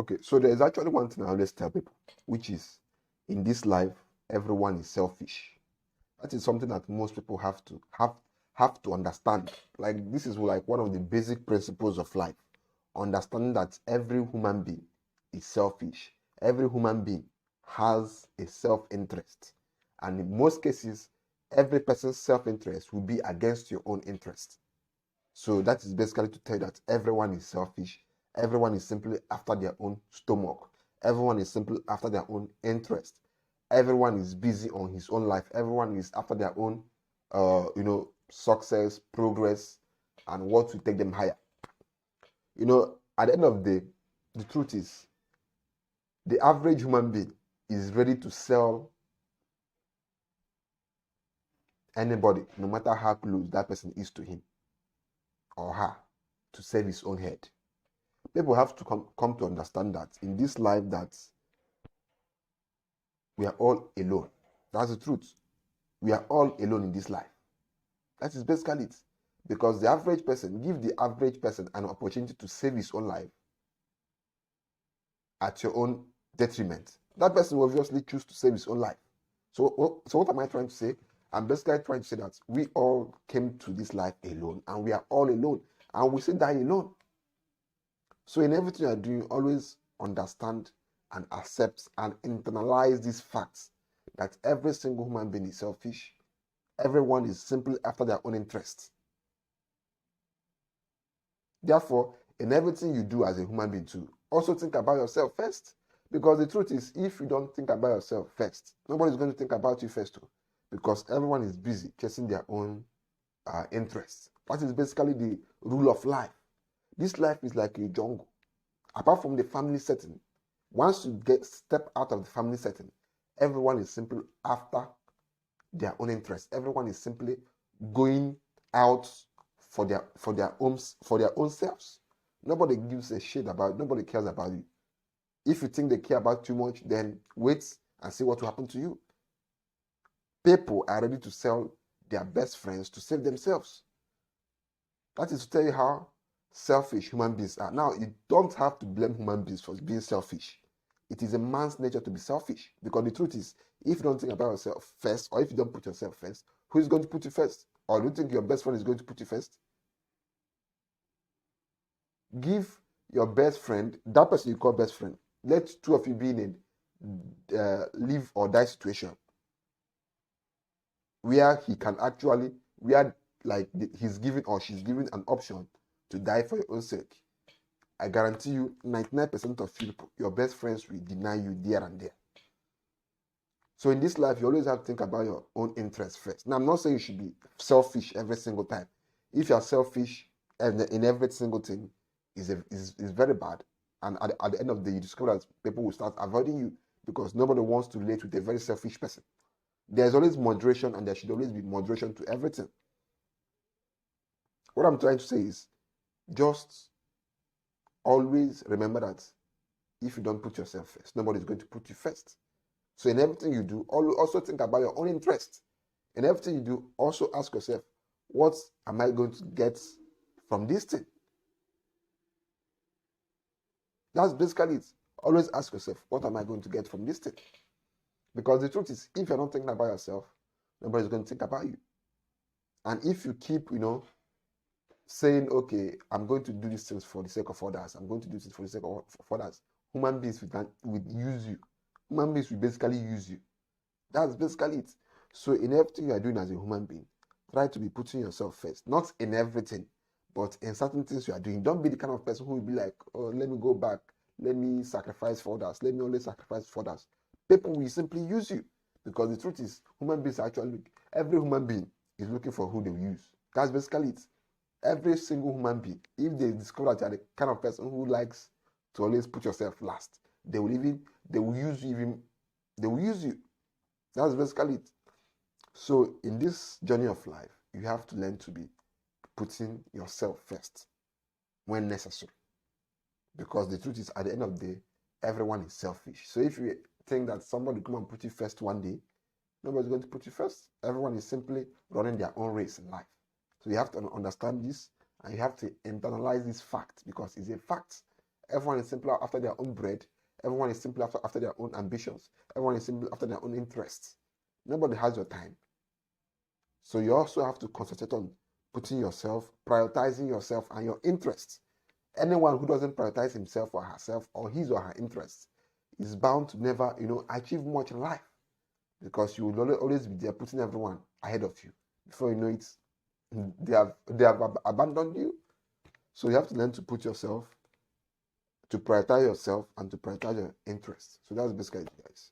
Okay, so there's actually one thing I always tell people, which is in this life, everyone is selfish. That is something that most people have to understand. Like this is like one of the basic principles of life. Understanding that every human being is selfish. Every human being has a self-interest. And in most cases, every person's self-interest will be against your own interest. So that is basically to tell you that everyone is selfish. Everyone is simply after their own stomach. Everyone is simply after their own interest. Everyone is busy on his own life. Everyone is after their own, success, progress, and what will take them higher. At the end of the day, the truth is, the average human being is ready to sell anybody, no matter how close that person is to him or her, to save his own head. People have to come to understand that in this life that we are all alone. That's the truth. We are all alone in this life. That is basically it. Because the average person, give the average person an opportunity to save his own life at your own detriment. That person will obviously choose to save his own life. So what am I trying to say? I'm basically trying to say that we all came to this life alone, and we are all alone, and we still die alone. So in everything you are doing, always understand and accept and internalize these facts that every single human being is selfish. Everyone is simply after their own interests. Therefore, in everything you do as a human being too, also think about yourself first. Because the truth is, if you don't think about yourself first, nobody's going to think about you first too. Because everyone is busy chasing their own interests. That is basically the rule of life. This life is like a jungle. Apart from the family setting, once you step out of the family setting, everyone is simply after their own interests. Everyone is simply going out for their own selves. Nobody gives a shit about. Nobody cares about you. If you think they care about too much, then wait and see what will happen to you. People are ready to sell their best friends to save themselves. That is to tell you how selfish human beings are. Now, you don't have to blame human beings for being selfish. It is a man's nature to be selfish. Because the truth is, if you don't think about yourself first, or if you don't put yourself first, who is going to put you first? Or do you think your best friend is going to put you first? Give your best friend, that person you call best friend, let two of you be in a live or die situation where he can actually, he's given or she's given an option to die for your own sake. I guarantee you 99% of people, your best friends will deny you there and there. So in this life, you always have to think about your own interests first. Now, I'm not saying you should be selfish every single time. If you're selfish in every single thing, is very bad. And at the end of the day, you discover that people will start avoiding you because nobody wants to relate with a very selfish person. There's always moderation, and there should always be moderation to everything. What I'm trying to say is just always remember that if you don't put yourself first, nobody's going to put you first. So in everything you do, also think about your own interest. In everything you do, also ask yourself, what am I going to get from this thing? That's basically it. Always ask yourself, what am I going to get from this thing? Because the truth is, if you're not thinking about yourself, nobody's going to think about you. And if you keep, saying, okay, I'm going to do these things for the sake of others, I'm going to do this for the sake of others, human beings will use you. Human beings will basically use you. That's basically it. So in everything you are doing as a human being, try to be putting yourself first. Not in everything, but in certain things you are doing. Don't be the kind of person who will be like, oh, let me go back. Let me sacrifice for others. Let me only sacrifice for others. People will simply use you. Because the truth is, human beings actually, every human being is looking for who they will use. That's basically it. Every single human being, if they discover that you are the kind of person who likes to always put yourself last, they will use you. That's basically it. So in this journey of life, you have to learn to be putting yourself first when necessary. Because the truth is, at the end of the day, everyone is selfish. So if you think that somebody come and put you first one day, nobody's going to put you first. Everyone is simply running their own race in life. So you have to understand this, and you have to internalize this fact, because it's a fact. Everyone is simply after their own bread. Everyone is simply after their own ambitions. Everyone is simply after their own interests. Nobody has your time. So you also have to concentrate on putting yourself, prioritizing yourself and your interests. Anyone who doesn't prioritize himself or herself or his or her interests is bound to never, achieve much in life, because you will always be there putting everyone ahead of you. Before you know it, they have abandoned you. So you have to learn to put yourself, to prioritize yourself and to prioritize your interests. So that's basically it, guys.